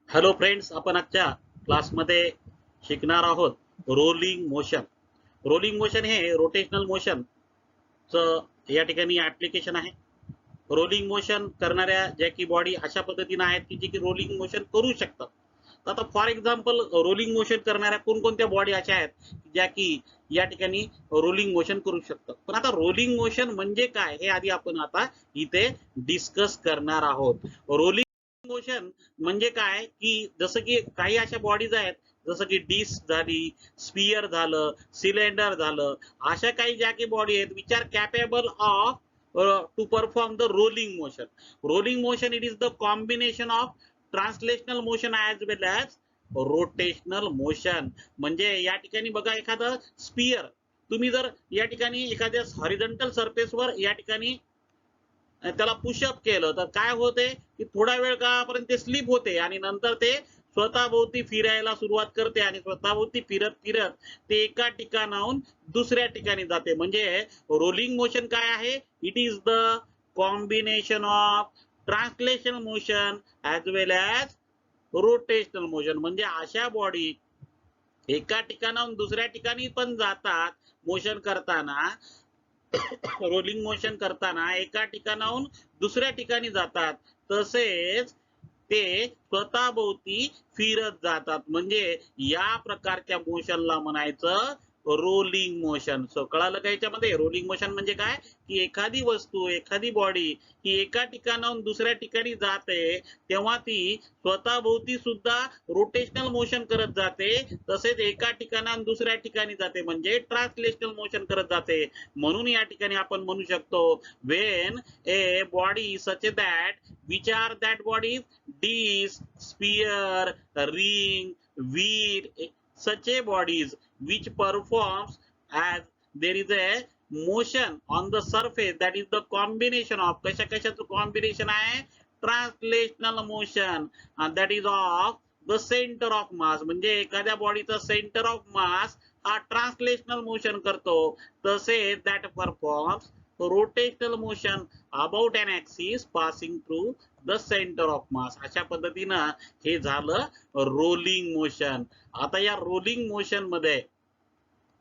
Hello friends, आपण आजच्या क्लासमध्ये शिकणार आहोत रोलिंग मोशन. रोलिंग मोशन हे रोटेशनल मोशन च या ठिकाणी ऍप्लिकेशन आहे. रोलिंग मोशन करणाऱ्या ज्या की बॉडी अशा पद्धतीने आहेत की जे की रोलिंग मोशन करू शकतात. तर आता फॉर एक्झाम्पल रोलिंग मोशन करणाऱ्या कोणकोणत्या बॉडी अशा आहेत ज्या की या ठिकाणी रोलिंग मोशन करू शकतात. पण आता रोलिंग मोशन म्हणजे काय हे आधी आपण आता इथे डिस्कस करणार आहोत. रोलिंग मोशन म्हणजे काय की जसं की काही अशा बॉडीज आहेत जसं की डिस्क झाली, स्पियर झालं, सिलेंडर झालं, अशा काही ज्या की बॉडी आहेत which are capable of to perform the rolling motion. Rolling motion, it is the combination of translational motion as well as rotational motion. म्हणजे या ठिकाणी बघा एखादं स्पियर तुम्ही जर या ठिकाणी एखाद्या हॉरिझॉन्टल सरफेसवर या ठिकाणी त्याला पुशअप केलं तर काय होते की थोडा वेळ काळापर्यंत ते स्लिप होते आणि नंतर ते स्वतःभोवती फिरायला सुरुवात करते आणि स्वतःभोवती फिरत फिरत ते एका ठिकाणाहून दुसऱ्या ठिकाणी जाते. म्हणजे रोलिंग मोशन काय आहे? It is the combination of translation motion as well as rotational motion. म्हणजे अशा बॉडी एका ठिकाणाहून दुसऱ्या ठिकाणी पण जातात मोशन करताना. रोलिंग मोशन करताना एका ठिकाणाहून दुसऱ्या ठिकाणी जातात, तसेच ते स्वतःभोवती फिरत जातात. म्हणजे या प्रकारच्या मोशनला म्हणायचं रोलिंग मोशन. सो कळालं का याच्यामध्ये? रोलिंग मोशन म्हणजे काय की एखादी वस्तू, एखादी बॉडी ही एका ठिकाणाहून दुसऱ्या ठिकाणी जाते तेव्हा ती स्वतःभोवती सुद्धा रोटेशनल मोशन करत जाते, तसेच एका ठिकाणाहून दुसऱ्या ठिकाणी जाते म्हणजे ट्रान्सलेशनल मोशन करत जाते. म्हणून या ठिकाणी आपण म्हणू शकतो when a body such that which are that bodies disc, sphere, ring, wheel, such a bodies which performs as there is a motion on the surface, that is the combination of कशा कशाचं combination आहे? Translational motion, and that is of the center of mass. म्हणजे एखाद्या बॉडीचा centre of mass हा translational motion करतो, तसेच that performs rotational motion about an axis passing through the centre of mass. अशा पद्धतीनं हे झालं रोलिंग मोशन. आता या रोलिंग मोशन मध्ये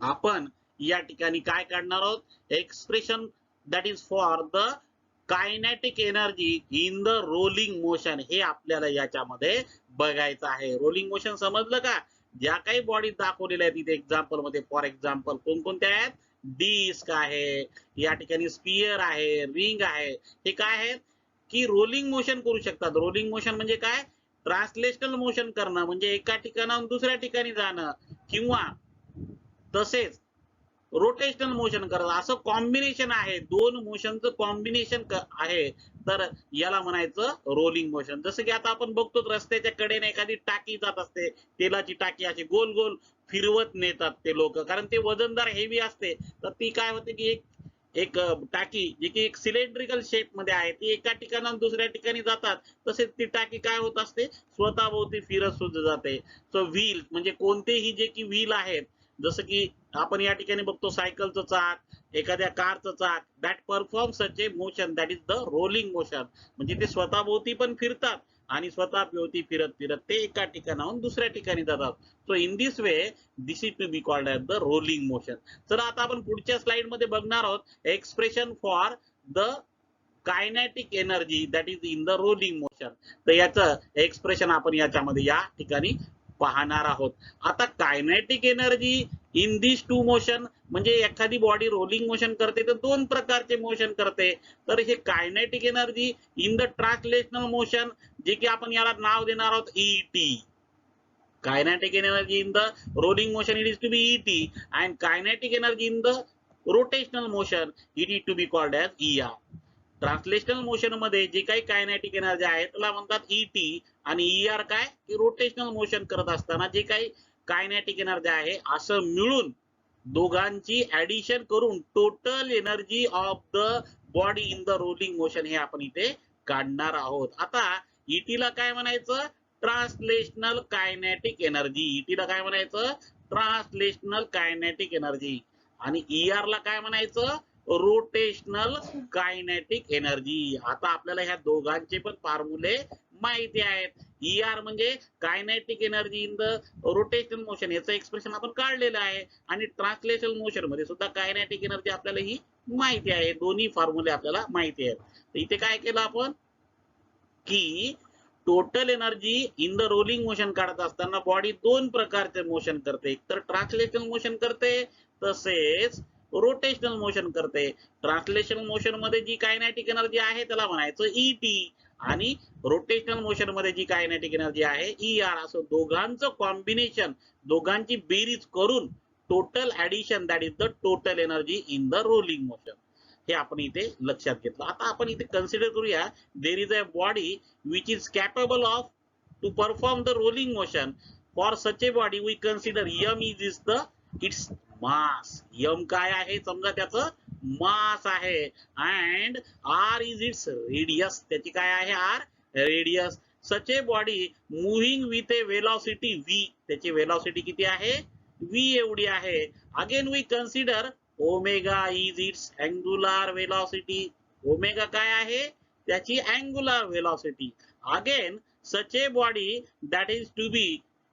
आपण या ठिकाणी काय काढणार आहोत? Expression that is for the kinetic energy in the rolling motion. हे आपल्याला याच्यामध्ये बघायचं आहे. रोलिंग मोशन समजलं का? ज्या काही बॉडी दाखवलेल्या आहेत इथे एक्झाम्पल मध्ये, फॉर एक्झाम्पल कोणकोणत्या आहेत? डिस्क आहे, या ठिकाणी स्पियर आहे, रिंग आहे. हे काय आहेत की रोलिंग मोशन करू शकतात. रोलिंग मोशन म्हणजे काय? ट्रान्सलेशनल मोशन करणं म्हणजे एका ठिकाणाहून दुसऱ्या ठिकाणी जाणं, किंवा तसेच रोटेशनल मोशन करत, असं कॉम्बिनेशन आहे. दोन मोशनचं कॉम्बिनेशन आहे, तर याला म्हणायचं रोलिंग मोशन. जसं की आता आपण बघतो रस्त्याच्या कडेने एखादी टाकी जात असते, तेलाची टाकी, अशी गोल गोल फिरवत नेतात ते लोक, कारण ते वजनदार हेवी असते. तर ती काय होते की एक एक टाकी जी की एक सिलेंड्रिकल शेप मध्ये आहे, ती एका ठिकाणाहून दुसऱ्या ठिकाणी जातात, तसेच ती टाकी काय होत असते? स्वतःभोवती फिरत सुद्धा जाते. सो व्हील म्हणजे कोणतेही जे की व्हील आहेत, जसं की आपण या ठिकाणी बघतो सायकलचं चाक, एखाद्या कारचं चाक, that perform such A motion, that is the rolling motion. म्हणजे ते स्वतःभोवती पण फिरतात आणि स्वतःभोवती फिरत फिरत ते एका ठिकाणाहून दुसऱ्या ठिकाणी जातात. So in this way this is to be called as the rolling motion. तर आता आपण पुढच्या स्लाइड मध्ये बघणार आहोत expression for the kinetic energy that is in the rolling motion. तर याचं एक्सप्रेशन आपण याच्यामध्ये या ठिकाणी पाहणार आहोत. आता kinetic energy in this to motion म्हणजे एखादी बॉडी रोलिंग मोशन करते तर दोन प्रकारचे मोशन करते. तर हे kinetic energy in the translational motion, जे की आपण याला नाव देणार आहोत ET. Kinetic energy in the rolling motion it is to be ET, and kinetic energy in the rotational motion it is to be called as ER. Translational motion मध्ये जे काही कायनेटिक एनर्जी आहे त्याला म्हणतात ईटी, आणि ER काय की rotational motion करत असताना जे काही कायनेटिक एनर्जी आहे, असं मिळून दोघांची ऍडिशन करून total energy of the body in the rolling motion हे आपण इथे काढणार आहोत. आता ईटीला काय म्हणायचं? Translational kinetic energy. ईटीला काय म्हणायचं? Translational kinetic energy. आणि ईआर ला काय म्हणायचं? Rotational kinetic energy. आता आपल्याला ह्या दोघांचे पण फॉर्म्युले माहिती आहेत. ER म्हणजे kinetic energy in the rotational motion, याचं एक्सप्रेशन आपण काढलेलं आहे. आणि ट्रान्सलेशनल मोशन मध्ये सुद्धा कायनेटिक एनर्जी आपल्याला ही माहिती आहे. दोन्ही फॉर्म्युले आपल्याला माहिती आहेत. तर इथे काय केलं आपण की total energy in the rolling motion काढत असताना बॉडी दोन प्रकारचे मोशन करते. एक तर ट्रान्सलेशनल मोशन करते, तसेच रोटेशनल मोशन करते. ट्रान्सलेशनल मोशन मध्ये जी कायनेटिक एनर्जी आहे त्याला म्हणायचं ET, आणि रोटेशनल मोशन मध्ये जी कायनेटिक एनर्जी आहे ER. असं दोघांचं कॉम्बिनेशन, दोघांची बेरीज करून total addition, that is the total energy in the rolling motion, हे आपण इथे लक्षात घेतलं. आता आपण इथे कन्सिडर करूया, देर is a body which is capable of to perform the rolling motion. For such a body we consider m is the its mass. m काय आहे, समजा त्याचं मास आहे, and r is its radius. त्याची काय आहे, r radius. such a body moving with a velocity v. त्याची velocity किती आहे, v एवढी आहे. Again we consider omega is its angular velocity. Omega काय आहे, त्याची angular velocity. Again such a body that is to be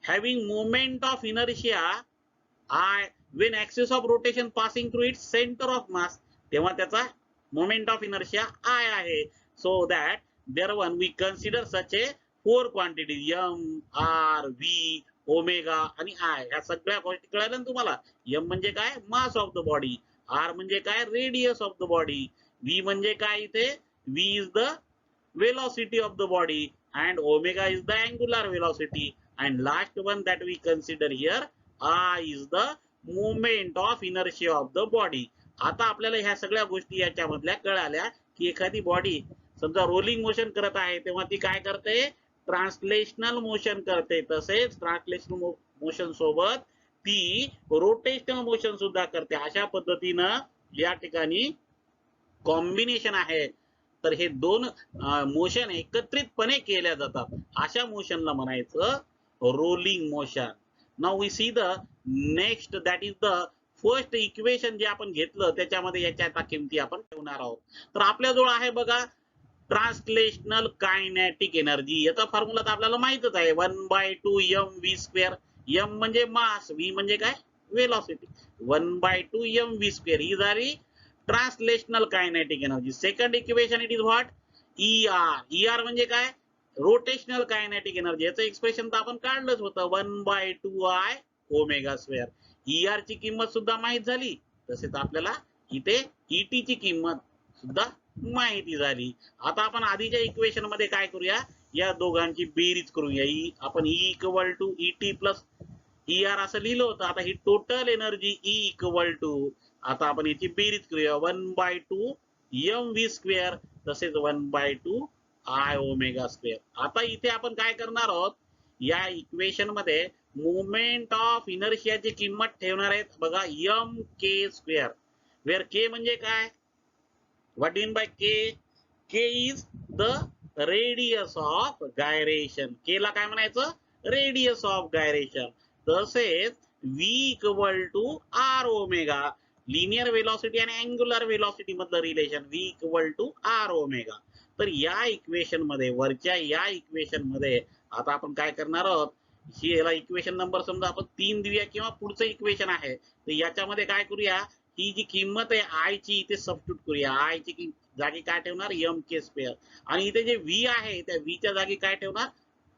having moment of inertia I when axis of rotation passing through its center of mass, तेव्हा त्याचा moment of inertia I आहे. So that there one we consider such a four quantities m, r, v, omega आणि I. ह्या सगळ्या गोष्टी कळल्या ना तुम्हाला. m म्हणजे काय, mass of the body. r म्हणजे काय, radius of the body. v म्हणजे काय, इथे v is the velocity of the body, and omega is the angular velocity, and last one that we consider here, I is the moment of inertia of the body. आता आपल्याला ह्या सगळ्या गोष्टी याच्यामधल्या कळाल्या की एखादी बॉडी समजा रोलिंग मोशन करत आहे तेव्हा ती काय करते, ट्रान्सलेशनल मोशन करते. तसेच ट्रान्सलेशनल मोशन सोबत ती रोटेशनल मोशन सुद्धा करते. अशा पद्धतीनं या ठिकाणी कॉम्बिनेशन आहे. तर हे दोन मोशन एकत्रितपणे केल्या जातात, अशा मोशनला म्हणायचं rolling motion. Now we see the next, that is the first equation जे आपण घेतलं त्याच्यामध्ये याच्या आता किमती आपण ठेवणार आहोत. तर आपल्याजवळ आहे बघा ट्रान्सलेशनल कायनेटिक एनर्जी. याचा फॉर्म्युला तर आपल्याला माहितच आहे, 1/2 mv². m म्हणजे मास, v म्हणजे काय, वेलॉसिटी. 1/2 mv². ही झाली translational kinetic energy. Second equation it is what, ER म्हणजे काय, रोटेशनल कायनेटिक एनर्जी. याचं एक्सप्रेशन तर आपण काढलंच होतं, 1/2I ओमेगा². ER ची किंमत सुद्धा माहित झाली, तसेच आपल्याला इथे ET ची किंमत सुद्धा माहिती झाली. आता आपण आधीच्या इक्वेशन मध्ये काय करूया, या दोघांची बेरीज करूया. आपण E = ET प्लस ER असं लिहिलं होतं. आता ही टोटल एनर्जी E आता आपण याची बेरीज करूया, 1/2 mv², तसेच 1/2 I ओमेगा². आता इथे आपण काय करणार आहोत, या इक्वेशन मध्ये मोमेंट ऑफ इनर्शियाची किंमत ठेवणार आहेत बघा, mk². वेअर k म्हणजे काय, what mean by k, k is the radius of gyration. k ला काय म्हणायचं, रेडियस ऑफ गायरेशन. तसेच v = r omega, linear velocity आणि अँगुलर वेलॉसिटी मधलं रिलेशन, v = r ओमेगा. तर या इक्वेशन मध्ये, वरच्या या इक्वेशन मध्ये आता आपण काय करणार आहोत, ही याला इक्वेशन नंबर समजा आपण 3 देऊया किंवा पुढचं इक्वेशन आहे. तर याच्यामध्ये काय करूया, ही जी किंमत आहे I ची इथे सबस्टिट्यूट करूया. I ची जागी काय ठेवणार, mk². आणि इथे जे v आहे त्या v च्या जागी काय ठेवणार,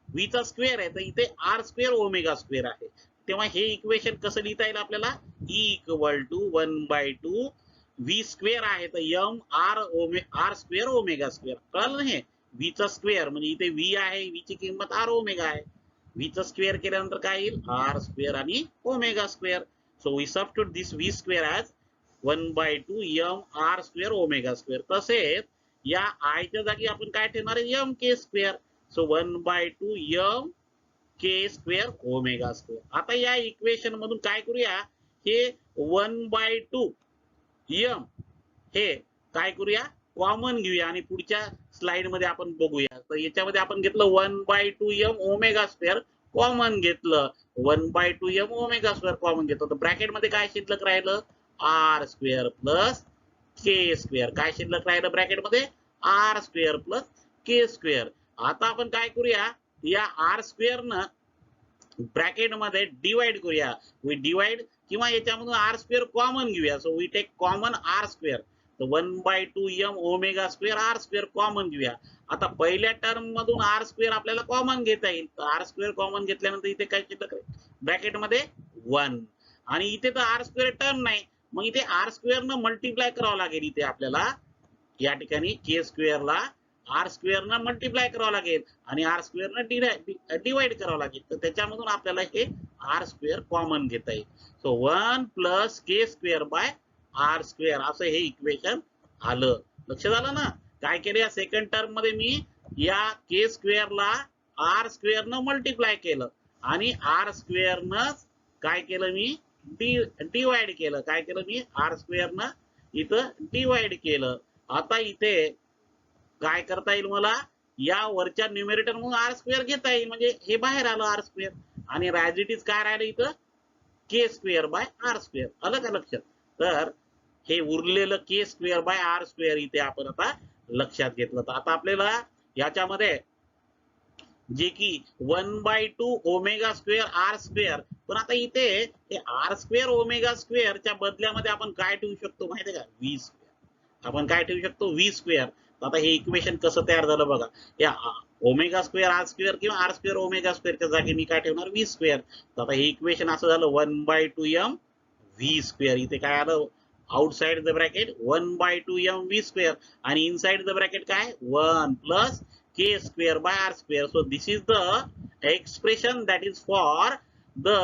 v चा स्क्वेअर आहे, तर इथे r² ओमेगा² आहे. तेव्हा हे इक्वेशन कसं लिहिता येईल आपल्याला, E = 1/2 v² आहे, तर r² ओमेगा². कळलं नाही, v चा स्क्वेअर म्हणजे इथे v आहे, v ची किंमत r ओमेगा आहे. v चा स्क्वेअर केल्यानंतर काय येईल, r² आणि omega. So we substitute this v² as 1/2 r² omega. तसेच या I च्या जागी आपण काय ठेवणार आहे, mk². So 1/2 mk² ओमेगा². आता या इक्वेशन मधून काय करूया, हे 1/2 m हे काय करूया, कॉमन घेऊया आणि पुढच्या स्लाइड मध्ये आपण बघूया. तर याच्यामध्ये आपण घेतलं 1/2 m ओमेगा² कॉमन घेतलं, 1/2 m ओमेगा² कॉमन घेतलं. तर ब्रॅकेट मध्ये काय शिल्लक राहिलं, r² प्लस के स्क्वेअर. काय शिल्लक राहिलं ब्रॅकेट मध्ये? R square plus k square. आता आपण काय करूया, या आर स्क्वेअर न ब्रॅकेट मध्ये डिवाइड करूया. वी डिवाइड किंवा याच्यामधून आर स्क्वेअर कॉमन घेऊया. So we take common r square. तर 1/2 m omega square r square common घेऊया. आता पहिल्या टर्म मधून आर स्क्वेअर आपल्याला कॉमन घेता येईल. तर आर स्क्वेअर कॉमन घेतल्यानंतर इथे काय शिल्लक आहे ब्रॅकेट मध्ये 1. आणि इथे तर आर स्क्वेअर टर्म नाही, मग इथे आर स्क्वेअर न मल्टिप्लाय करावं लागेल. इथे आपल्याला या ठिकाणी के स्क्वेअर ला आर स्क्वेअर न मल्टिप्लाय करावं लागेल आणि आर स्क्वेअर न डिवाइड करावं लागेल. तर त्याच्यामधून आपल्याला हे आर स्क्वेअर कॉमन घेता येईल. So 1 plus k square by r square असं हे इक्वेशन आलं. लक्षात आलं ना? काय केलं, या सेकंड टर्म मध्ये मी या के स्क्वेअर ला आर स्क्वेअर न मल्टिप्लाय केलं आणि आर स्क्वेअर न काय केलं मी डिवाइड केलं. काय केलं मी आर स्क्वेअर न इथं डिवाइड केलं. आता इथे काय करता येईल मला, या वरच्या न्यूमरेटर मधून आर स्क्वेअर घेता येईल. म्हणजे हे बाहेर आलं आर स्क्वेअर आणि ॲज इट इज काय राहिलं इथं के स्क्वेअर बाय आर स्क्वेअर. आलं का लक्षात? तर हे उरलेलं के स्क्वेअर बाय आर स्क्वेअर इथे आपण आता लक्षात घेतलं. तर आता आपल्याला याच्यामध्ये जे की 1/2 ओमेगा स्क्वेअर आर स्क्वेअर, पण आता इथे हे आर स्क्वेअर ओमेगा स्क्वेअरच्या बदल्यामध्ये आपण काय ठेवू शकतो माहिती आहे का? V square. आपण काय ठेवू शकतो? V square. आता हे इक्वेशन कसं तयार झालं बघा. या ओमेगा स्क्वेअर आर स्क्वेअर किंवा आर स्क्वेअर ओमेगा स्क्वेअरच्या जागी मी काय ठेवणार? V square. तर आता हे इक्वेशन असं झालं 1/2 m व्ही स्क्वेअर. इथे काय आलं outside the bracket 1/2 m V square आणि इनसाइड द ब्रॅकेट काय 1 plus k square by r square. So this is the expression that is for the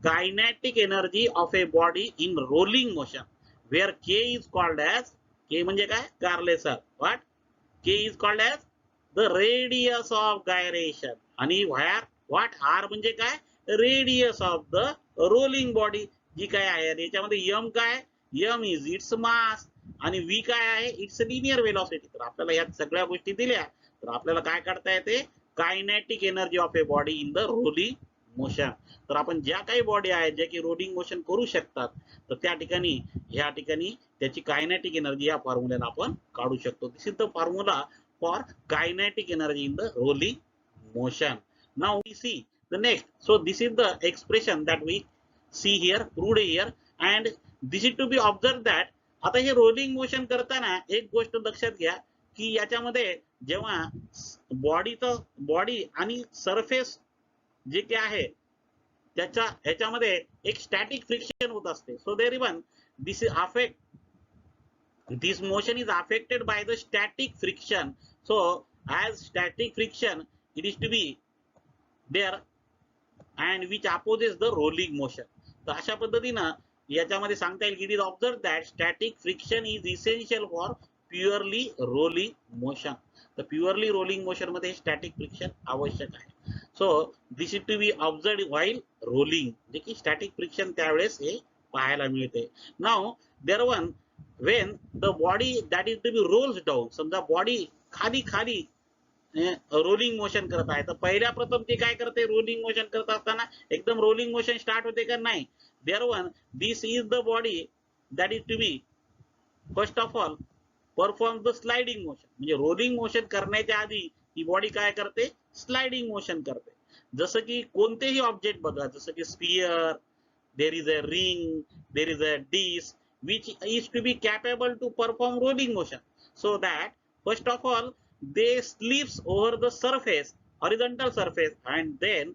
kinetic energy of a body in rolling motion, where k is called as, k म्हणजे काय? कारलेसर. What? k is called as the radius of gyration आणि where what r म्हणजे काय? radius of the rolling body जी काय आहे. याच्यामध्ये m काय? m is its mass आणि v काय आहे? It's linear velocity. तर आपल्याला या सगळ्या गोष्टी दिल्या तर आपल्याला काय करता येते? Kinetic energy of a body in the rolling motion. तर आपण ज्या काही बॉडी आहेत ज्या की रोलिंग मोशन करू शकतात, तर त्या ठिकाणी या ठिकाणी त्याची कायनेटिक एनर्जी या फॉर्म्युल्याला आपण काढू शकतो. This is the formula for kinetic energy in the rolling motion. Now we see the next. So this is the expression that we see here, proved here, and this is to be observe that. आता हे rolling motion करताना एक गोष्ट लक्षात घ्या की याच्यामध्ये जेव्हा बॉडी आणि सरफेस जे काय आहे ह्याच्यामध्ये एक स्टॅटिक फ्रिक्शन होत असते. So there even this motion is affected by the static friction. So as static friction it is to be there and which opposes the rolling motion. तर अशा पद्धतीनं याच्यामध्ये सांगता येईल की it is observe that static friction is essential for purely rolling motion. तर purely rolling motion मध्ये static friction आवश्यक आहे. So this is to be observe while rolling, जे की स्टॅटिक फ्रिक्शन त्यावेळेस हे पाहायला मिळते. Now there one when the body that is to be rolls down, समजा बॉडी खाली खाली रोलिंग मोशन करत आहे, तर पहिल्या प्रथम ते काय करते? रोलिंग मोशन करत असताना एकदम रोलिंग मोशन स्टार्ट होते का? नाही. There one this is the body that is to be first of all perform the sliding motion. म्हणजे रोलिंग मोशन करण्याच्या आधी ही बॉडी काय करते? स्लाइडिंग मोशन करते. जसं की कोणतेही ऑब्जेक्ट बघा, जसं की sphere, there is a ring, there is a disc which is to be capable to perform rolling motion, so that first of all they slips over the surface, horizontal surface, and then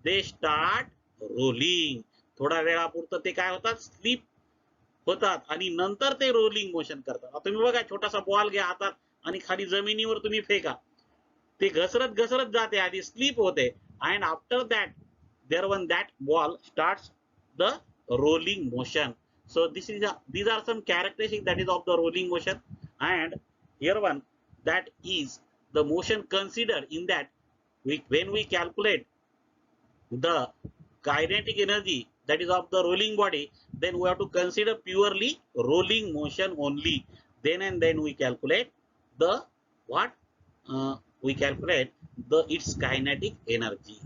they start rolling. थोडा वेळापुरतं ते काय होतात? Slip होतात आणि नंतर ते rolling motion करतात. आता तुम्ही बघा, छोटासा बॉल घ्या हातात आणि खाली जमिनीवर तुम्ही फेका, ते घसरत घसरत जाते, आधी स्लिप होते, and after that there one that ball starts the rolling motion. So these are some characteristics that is of the rolling motion, and here one that is the motion considered in that when we calculate the kinetic energy that is of the rolling body, then we have to consider purely rolling motion only. Then we calculate the what? We calculate the its kinetic energy.